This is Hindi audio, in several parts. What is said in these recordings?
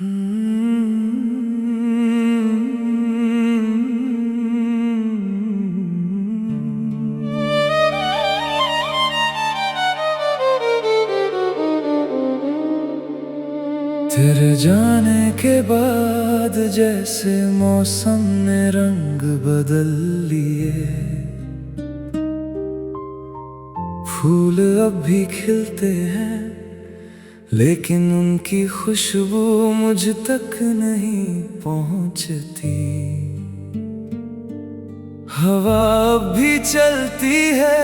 तेरे जाने के बाद जैसे मौसम ने रंग बदल लिए, फूल अब भी खिलते हैं लेकिन उनकी खुशबू मुझ तक नहीं पहुंचती। हवा अब भी चलती है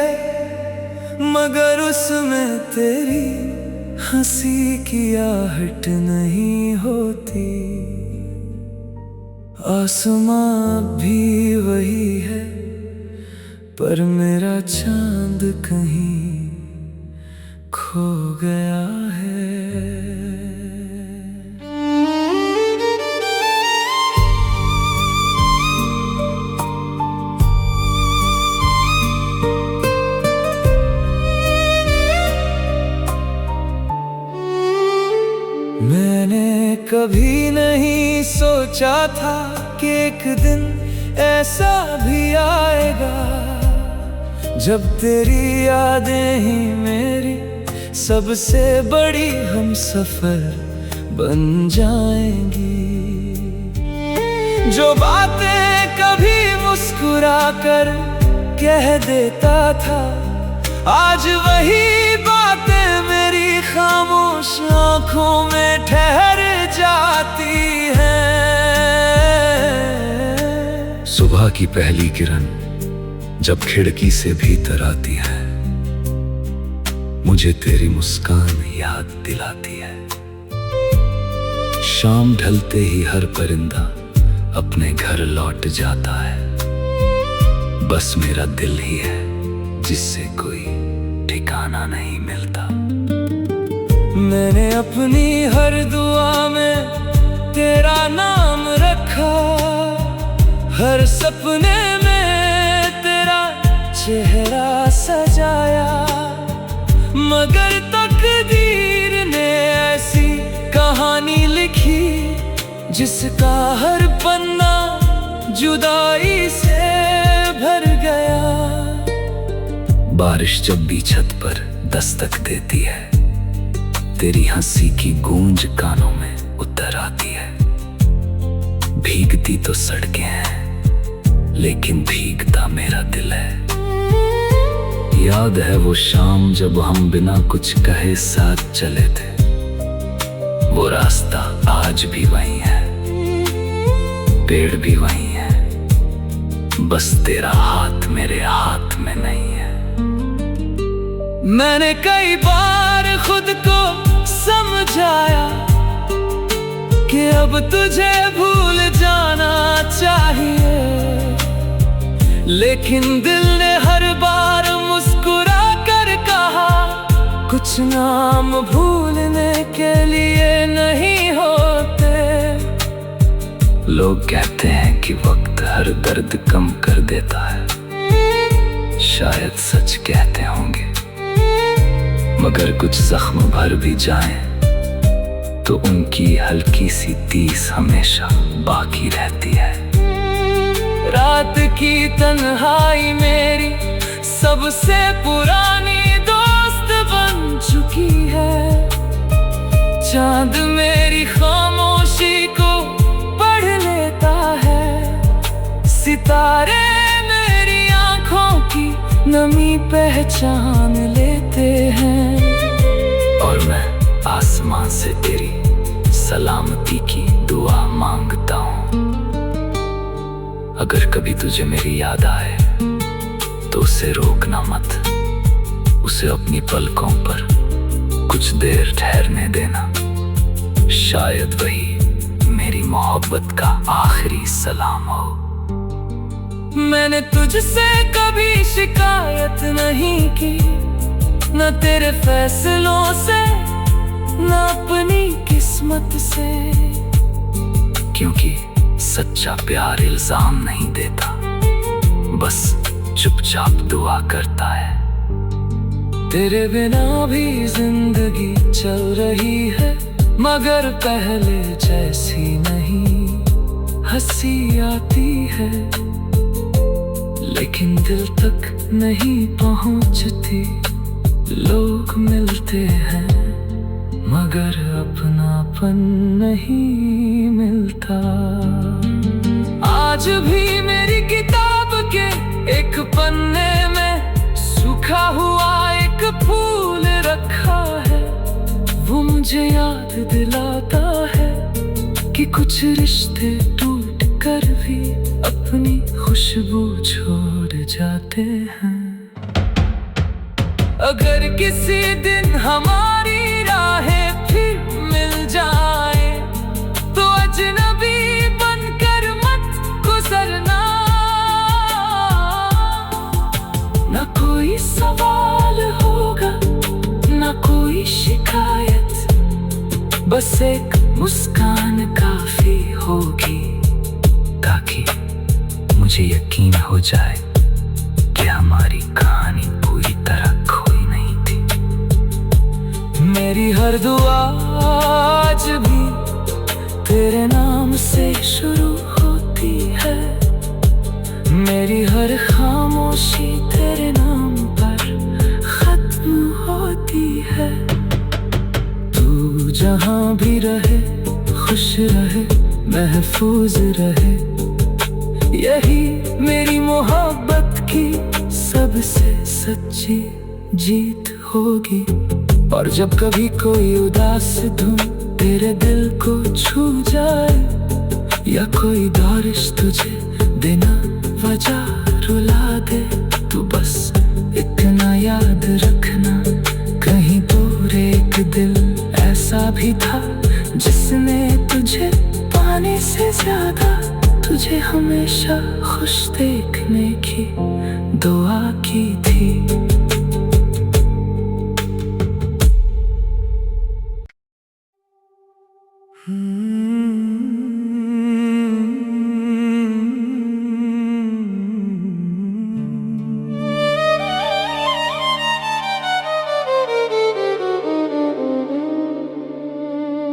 मगर उसमें तेरी हंसी की आहट नहीं होती। आसमां अब भी वही है पर मेरा चांद कहीं खो गया है। मैंने कभी नहीं सोचा था कि एक दिन ऐसा भी आएगा जब तेरी यादें ही मेरी सबसे बड़ी हमसफर बन जाएंगी। जो बातें कभी मुस्कुरा कर कह देता था, आज वही बातें मेरी खामोश आंखों में ठहर जाती हैं। सुबह की पहली किरण जब खिड़की से भीतर आती है, मुझे तेरी मुस्कान याद दिलाती है। शाम ढलते ही हर परिंदा अपने घर लौट जाता है, बस मेरा दिल ही है जिससे कोई ठिकाना नहीं मिलता। मैंने अपनी हर दुआ में तेरा नाम रखा, हर सपने में तेरा चेहरा सजाया, मगर तकदीर ने ऐसी कहानी लिखी जिसका हर पन्ना जुदाई से भर गया। बारिश जब भी छत पर दस्तक देती है, तेरी हंसी की गूंज कानों में उतर आती है। भीगती तो सड़कें हैं लेकिन भीगता मेरा दिल है। याद है वो शाम जब हम बिना कुछ कहे साथ चले थे, वो रास्ता आज भी वही है, पेड़ भी वही है, बस तेरा हाथ मेरे हाथ में नहीं है। मैंने कई बार खुद को समझाया कि अब तुझे भूल जाना चाहिए, लेकिन दिल ने हर बार मुस्कुरा कर कहा, कुछ नाम भूलने के लिए नहीं होते। लोग कहते हैं कि वक्त हर दर्द कम कर देता है, शायद सच कहते होंगे, मगर कुछ जख्म भर भी जाएं तो उनकी हल्की सी टीस हमेशा बाकी रहती है। रात की तन्हाई मेरी सबसे पुरानी दोस्त बन चुकी है। चांद मेरी खामोशी को पढ़ लेता है, सितारे मेरी आंखों की नमी पहचान लेते हैं। और मैं आसमान से तेरी सलामती की दुआ मांगता हूँ। अगर कभी तुझे मेरी याद आए तो उसे रोकना मत, उसे अपनी पलकों पर कुछ देर ठहरने देना। शायद वही मेरी मोहब्बत का आखिरी सलाम हो। मैंने तुझसे कभी शिकायत नहीं की, न तेरे फैसलों से न अपनी किस्मत से, क्योंकि सच्चा प्यार इल्जाम नहीं देता, बस चुपचाप दुआ करता है। तेरे बिना भी जिंदगी चल रही है, मगर पहले जैसी नहीं हंसी आती है, लेकिन दिल तक नहीं पहुंचती। लोग मिलते हैं मगर अपनापन नहीं मिलता। आज भी मेरी किताब के एक पन्ने में सूखा हुआ एक फूल रखा है। वो मुझे याद दिलाता है कि कुछ रिश्ते टूट कर भी अपनी खुशबू छोड़ जाते हैं। अगर किसी दिन हमारी राहें फिर मिल जाए तो अजनबी बनकर मत गुजरना। ना कोई सवाल होगा ना कोई शिकायत, बस एक मुस्कान काफी होगी ताकि मुझे यकीन हो जाए कि हमारी कहानी पूरी तरह खोई नहीं थी। मेरी हर दुआ आज भी तेरे नाम से शुरू होती है। मेरी हर खामोशी तेरे नाम पर खत्म होती है। तू जहां भी रहे खुश रहे महफूज रहे, यही मेरी मोहब्बत की सबसे सच्ची जीत होगी। और जब कभी कोई उदास धुन तेरे दिल को छू जाए या कोई बारिश तुझे बिना वजह रुला दे, तो बस इतना याद रखना कहीं दूर एक दिल ऐसा भी था जिसने तुझे पाने से ज्यादा तुझे हमेशा खुश देखने की दुआ की थी।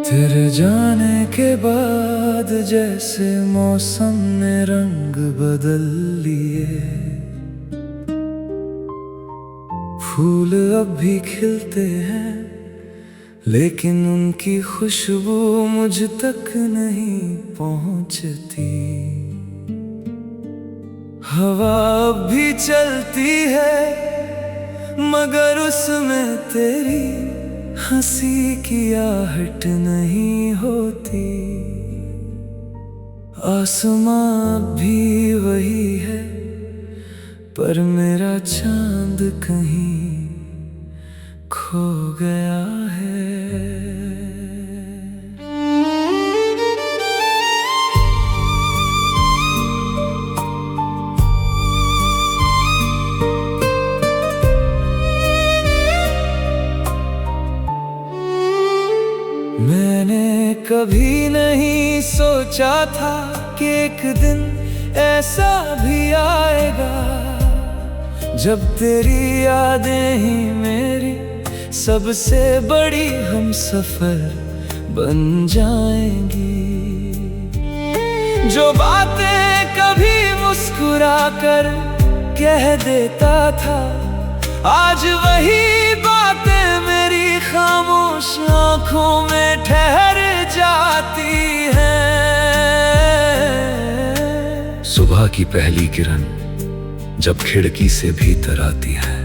तेरे जाने के बाद जैसे मौसम ने रंग बदल लिए, फूल अब भी खिलते हैं लेकिन उनकी खुशबू मुझ तक नहीं पहुंचती। हवा अब भी चलती है मगर उसमें तेरी हंसी की आहट नहीं होती। आसमां भी वही है पर मेरा चांद कहीं खो गया है। मैंने कभी नहीं सोचा था कि एक दिन ऐसा भी आएगा जब तेरी यादें ही मेरी सबसे बड़ी हमसफर बन जाएंगी। जो बातें कभी मुस्कुरा कर कह देता था, आज वही बातें मेरी खामोश आंखों में ठहर जाती हैं। सुबह की पहली किरण जब खिड़की से भीतर आती है,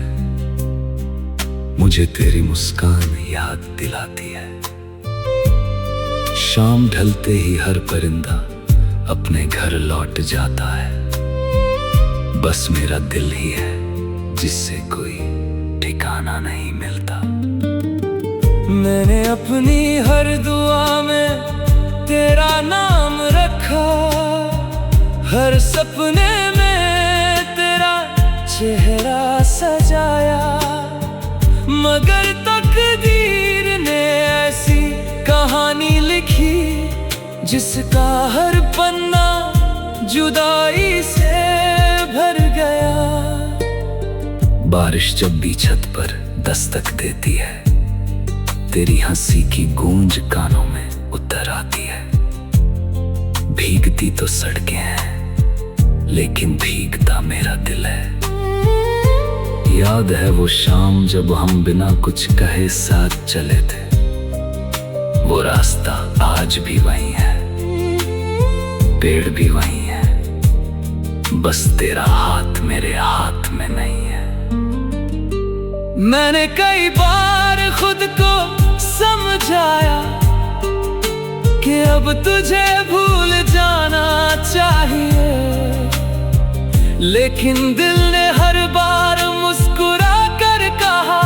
मुझे तेरी मुस्कान याद दिलाती है। शाम ढलते ही हर परिंदा अपने घर लौट जाता है, बस मेरा दिल ही है जिससे कोई ठिकाना नहीं मिलता। मैंने अपनी हर दुआ में तेरा नाम रखा, हर सपने में तेरा चेहरा सजाया, मगर तकदीर ने ऐसी कहानी लिखी जिसका हर पन्ना जुदाई से भर गया। बारिश जब भी छत पर दस्तक देती है, तेरी हंसी की गूंज कानों में उतर आती है। भीगती तो सड़कें हैं, लेकिन भीगता मेरा दिल है। याद है वो शाम जब हम बिना कुछ कहे साथ चले थे। वो रास्ता आज भी वही है, पेड़ भी वही है, बस तेरा हाथ मेरे हाथ में नहीं है। मैंने कई बार खुद को समझाया कि अब तुझे भूल जाना चाहिए, लेकिन दिल ने हर बार मुस्कुरा कर कहा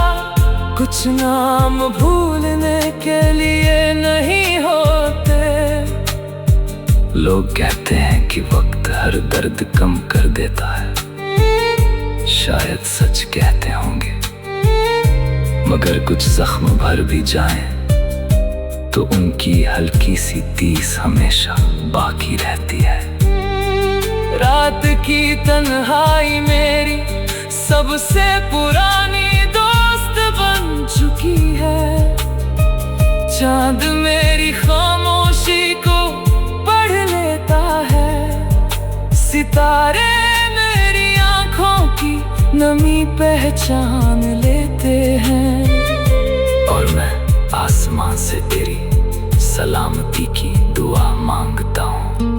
कुछ नाम भूलने के लिए नहीं होते। लोग कहते हैं कि वक्त हर दर्द कम कर देता है, शायद सच कहते होंगे, मगर कुछ जख्म भर भी जाएं तो उनकी हल्की सी टीस हमेशा बाकी रहती है। रात की तन्हाई मेरी सबसे पुरानी दोस्त बन चुकी है। चांद मेरी खामोशी को पढ़ लेता है, सितारे मेरी आंखों की नमी पहचान लेते हैं। और मैं आसमान से तेरी सलामती की दुआ मांगता हूँ।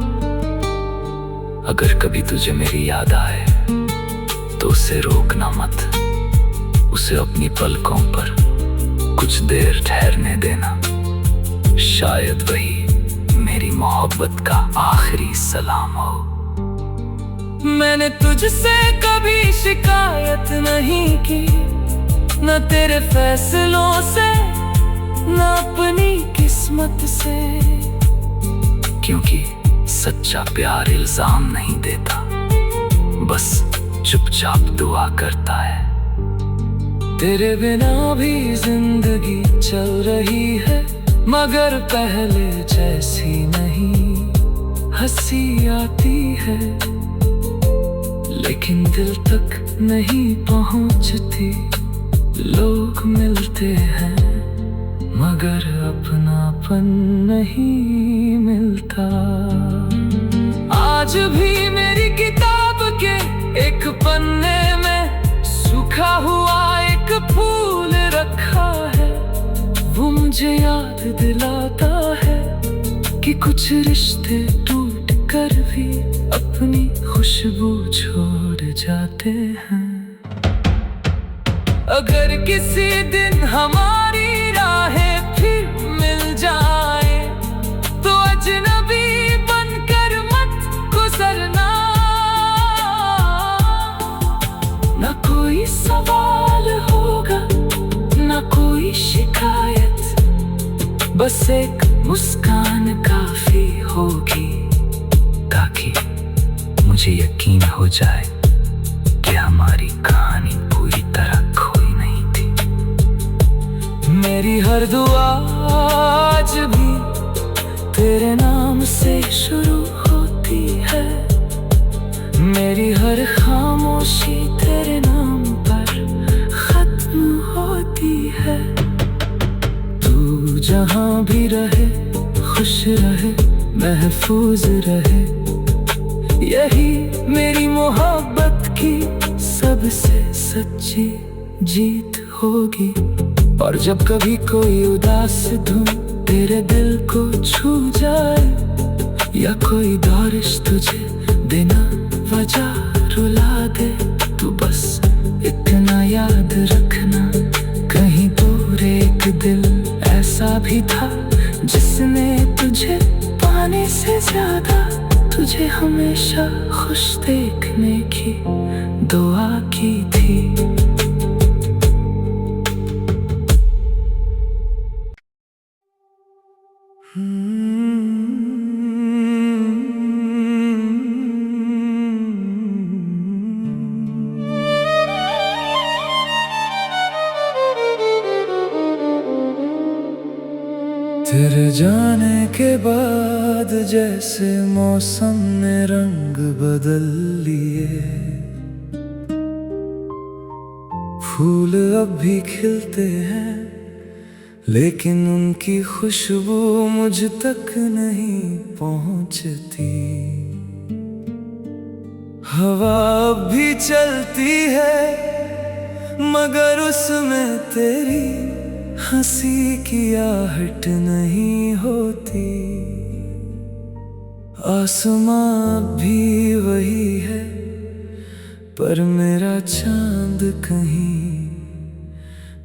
अगर कभी तुझे मेरी याद आए तो उसे रोकना मत, उसे अपनी पलकों पर कुछ देर ठहरने देना। शायद वही मेरी मोहब्बत का आखिरी सलाम हो। मैंने तुझसे कभी शिकायत नहीं की, न तेरे फैसलों से न अपनी किस्मत से, क्योंकि सच्चा प्यार इल्जाम नहीं देता, बस चुपचाप दुआ करता है। तेरे बिना भी जिंदगी चल रही है, मगर पहले जैसी नहीं। हंसी आती है लेकिन दिल तक नहीं पहुंचती। लोग मिलते हैं मगर अपनापन नहीं मिलता। आज भी मेरी किताब के एक पन्ने में सूखा हुआ एक फूल रखा है। वो मुझे याद दिलाता है कि कुछ रिश्ते टूट कर भी अपनी खुशबू छोड़ जाते हैं। अगर किसी दिन हमारी राहें फिर मिल जाए तो अजनबी बनकर मत गुजरना। न कोई सवाल होगा न कोई शिकायत, बस एक मुस्कान काफी होगी ताकि मुझे यकीन हो जाए कि हमारी कहानी पूरी तरह खोई नहीं थी। मेरी हर दुआ आज भी तेरे नाम से शुरू होती है। मेरी हर खामोशी तेरे नाम पर खत्म होती है। तू जहां भी रहे खुश रहे महफूज रहे, यही मेरी मोहब्बत की सबसे सच्ची जीत होगी। और जब कभी कोई उदास धुन तेरे दिल को छू जाए या कोई बारिश तुझे बिना वजह रुला दे, तो बस इतना याद रखना कहीं दूर एक दिल ऐसा भी था जिसने तुझे पाने से ज्यादा तुझे हमेशा खुश देखने की दुआ की थी। तेरे जाने के बाद जैसे मौसम ने रंग बदल लिए, फूल अब भी खिलते हैं लेकिन उनकी खुशबू मुझ तक नहीं पहुंचती। हवा अब भी चलती है मगर उसमें तेरी हंसी की आहट नहीं होती। आसमां भी वही है पर मेरा चांद कहीं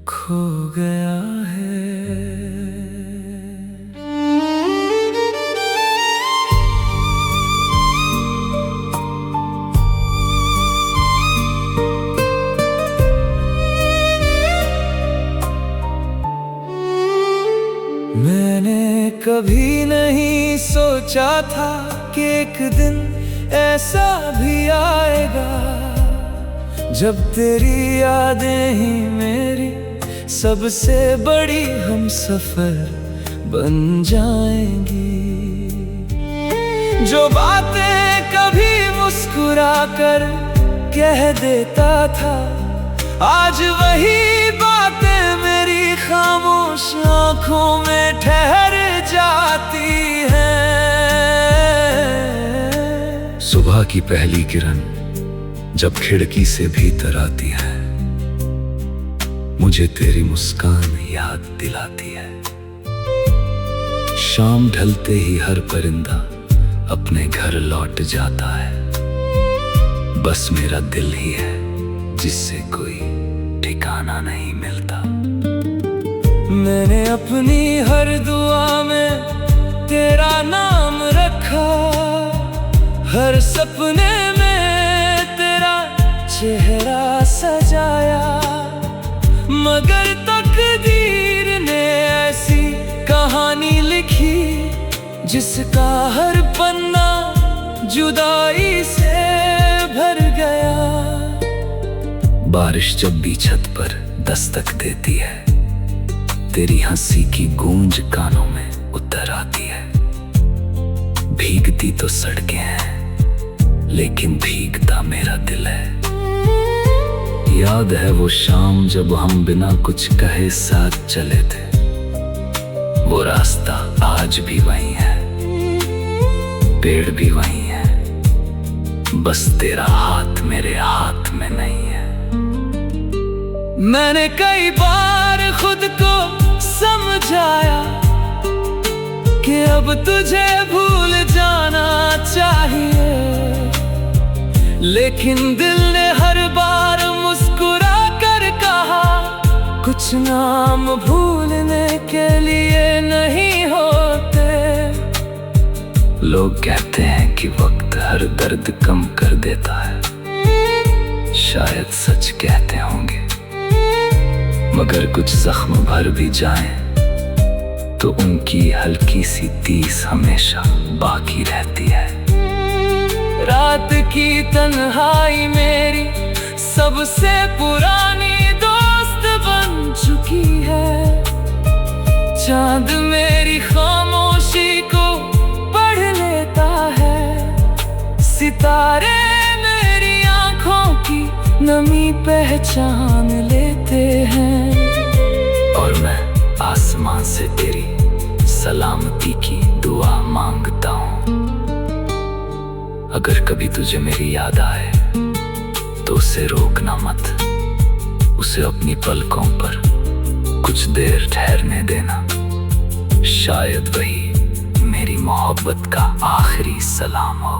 खो गया है। मैंने कभी नहीं सोचा था कि एक दिन ऐसा भी आएगा जब तेरी यादें ही मेरी सबसे बड़ी हमसफर बन जाएंगी। जो बातें कभी मुस्कुरा कर कह देता था आज वही बातें मेरी खामोश आंखों में ठहर जाती हैं। सुबह की पहली किरण जब खिड़की से भीतर आती है मुझे तेरी मुस्कान याद दिलाती है। शाम ढलते ही हर परिंदा अपने घर लौट जाता है, बस मेरा दिल ही है जिससे कोई ठिकाना नहीं मिलता। मैंने अपनी हर दुआ में तेरा नाम रखा, हर सपने में तेरा चेहरा सजाया, मगर तकदीर ने ऐसी कहानी लिखी जिसका हर पन्ना जुदाई से भर गया। बारिश जब भी छत पर दस्तक देती है तेरी हंसी की गूंज कानों में उतर आती है। भीगती तो सड़कें हैं लेकिन भीगता मेरा दिल है। याद है वो शाम जब हम बिना कुछ कहे साथ चले थे, वो रास्ता आज भी वही है, पेड़ भी वही है, बस तेरा हाथ मेरे हाथ में नहीं है। मैंने कई बार खुद को समझाया कि अब तुझे भूल जाना चाहिए, लेकिन दिल ने हर बार मुस्कुरा कर कहा कुछ नाम भूलने के लिए नहीं होते। लोग कहते हैं कि वक्त हर दर्द कम कर देता है, शायद सच कहते होंगे, मगर कुछ जख्म भर भी जाएं तो उनकी हल्की सी टीस हमेशा बाकी रहती है। रात की तन्हाई मेरी सबसे पुरानी दोस्त बन चुकी है। चांद मेरी खामोशी को पढ़ लेता है, सितारे मेरी आंखों की नमी पहचान लेते हैं। और मैं आसमान से तेरी सलामती की दुआ मांगता हूँ। अगर कभी तुझे मेरी याद आए तो उसे रोकना मत, उसे अपनी पलकों पर कुछ देर ठहरने देना। शायद वही मेरी मोहब्बत का आखिरी सलाम हो।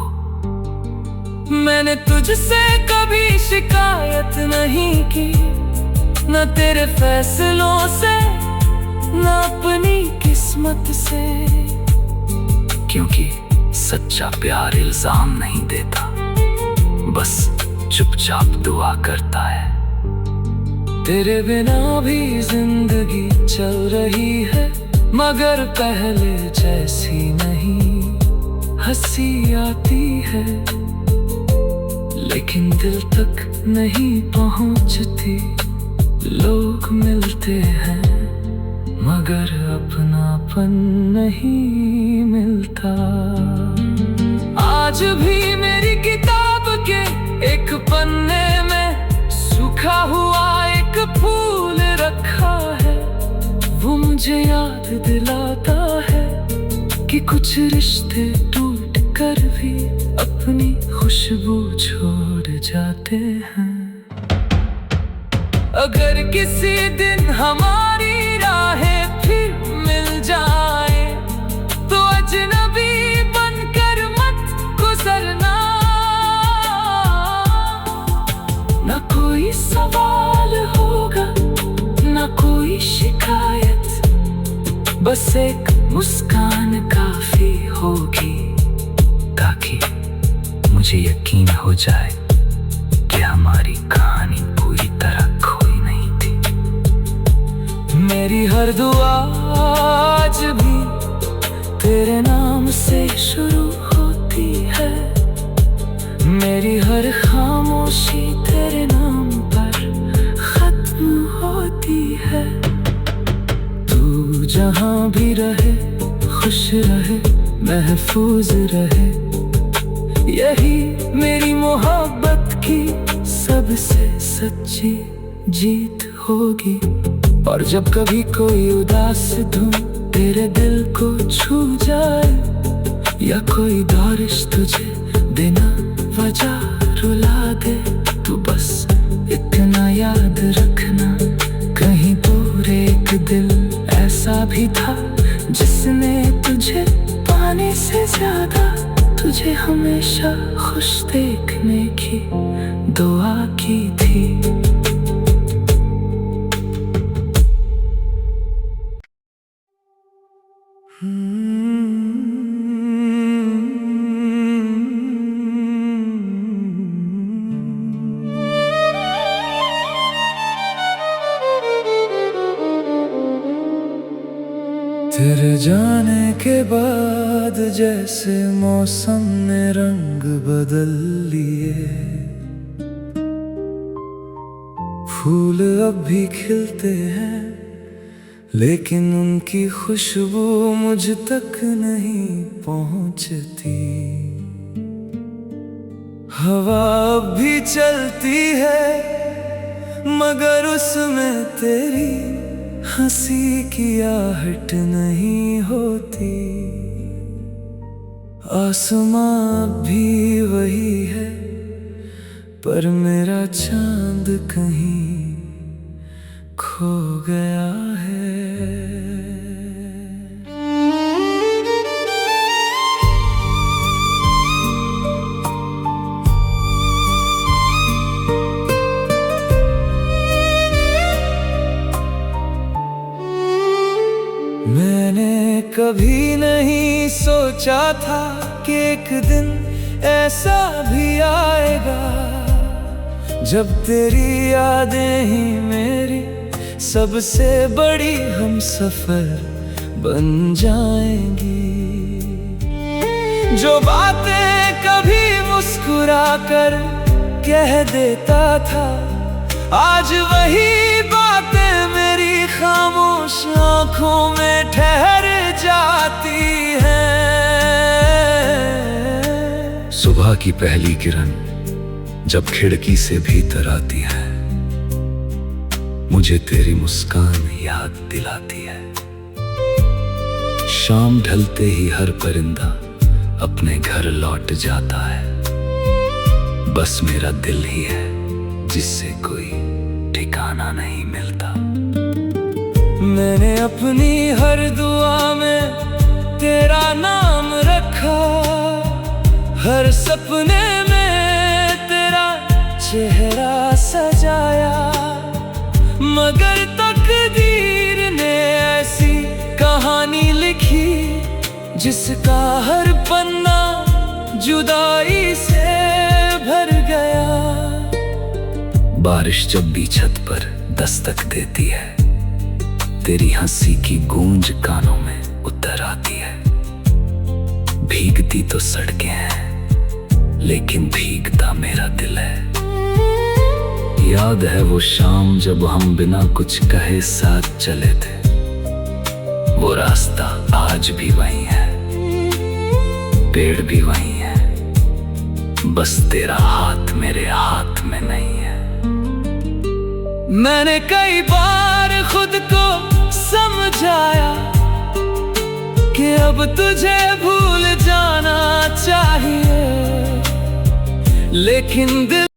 मैंने तुझसे कभी शिकायत नहीं की, न तेरे फैसलों से न अपनी किस्मत से, क्योंकि सच्चा प्यार इल्जाम नहीं देता, बस चुपचाप दुआ करता है। तेरे बिना भी जिंदगी चल रही है, मगर पहले जैसी नहीं। हंसी आती है लेकिन दिल तक नहीं पहुंचती। लोग मिलते हैं मगर अपनापन नहीं मिलता। आज भी मेरी किताब के एक पन्ने में सूखा हुआ एक फूल रखा है, वो मुझे याद दिलाता है कि कुछ रिश्ते टूट कर भी अपनी खुशबू छोड़ जाते हैं। अगर किसी दिन हमारी राहें फिर मिल जाए तो अजनबी बनकर मत गुजरना। ना कोई सवाल होगा ना कोई शिकायत, बस एक मुस्कान काफी होगी ताकि मुझे यकीन हो जाए कि हमारी कहानी पूरी तरह खोई नहीं थी। मेरी हर दुआ आज भी तेरे नाम से शुरू होती है, मेरी हर खामोशी तेरे नाम पर खत्म होती है। तू जहां भी रहे खुश रहे महफूज रहे, यही मेरी मोहब्बत की सबसे सच्ची जीत होगी। और जब कभी कोई उदास धुन तेरे दिल को छू जाए या कोई बारिश तुझे बिना वजह रुला दे, तू बस इतना याद रखना कहीं दूर एक दिल ऐसा भी था जिसने तुझे पाने से ज्यादा तुझे हमेशा खुश देखने की दुआ की थी। तेरे जाने के बाद जैसे मौसम ने रंग बदल लिए, फूल अब भी खिलते हैं लेकिन उनकी खुशबू मुझ तक नहीं पहुंचती। हवा अब भी चलती है मगर उसमें तेरी हंसी की आहट नहीं होती। आसमां भी वही है पर मेरा चांद कहीं खो गया है। मैंने कभी नहीं सोचा था कि एक दिन ऐसा भी आएगा जब तेरी यादें ही मेरी सबसे बड़ी हमसफर बन जाएंगी। जो बातें कभी मुस्कुरा कर कह देता था आज वही बातें मेरी खामोश आंखों में ठहर जाती हैं। सुबह की पहली किरण जब खिड़की से भीतर आती है, मुझे तेरी मुस्कान याद दिलाती है। शाम ढलते ही हर परिंदा अपने घर लौट जाता है, बस मेरा दिल ही है जिससे कोई ठिकाना नहीं मिलता। मैंने अपनी हर दुआ में तेरा नाम रखा, हर सपने में तेरा चेहरा सजाया, मगर तकदीर ने ऐसी कहानी लिखी जिसका हर पन्ना जुदाई से भर गया। बारिश जब भी छत पर दस्तक देती है, तेरी हंसी की गूंज कानों में उतर आती है। भीगती तो सड़कें हैं लेकिन भीगता मेरा दिल है। याद है वो शाम जब हम बिना कुछ कहे साथ चले थे, वो रास्ता आज भी वही है, पेड़ भी वही है, बस तेरा हाथ मेरे हाथ में नहीं है। मैंने कई बार खुद को समझाया कि अब तुझे भूल जाना चाहिए, लेकिन दिल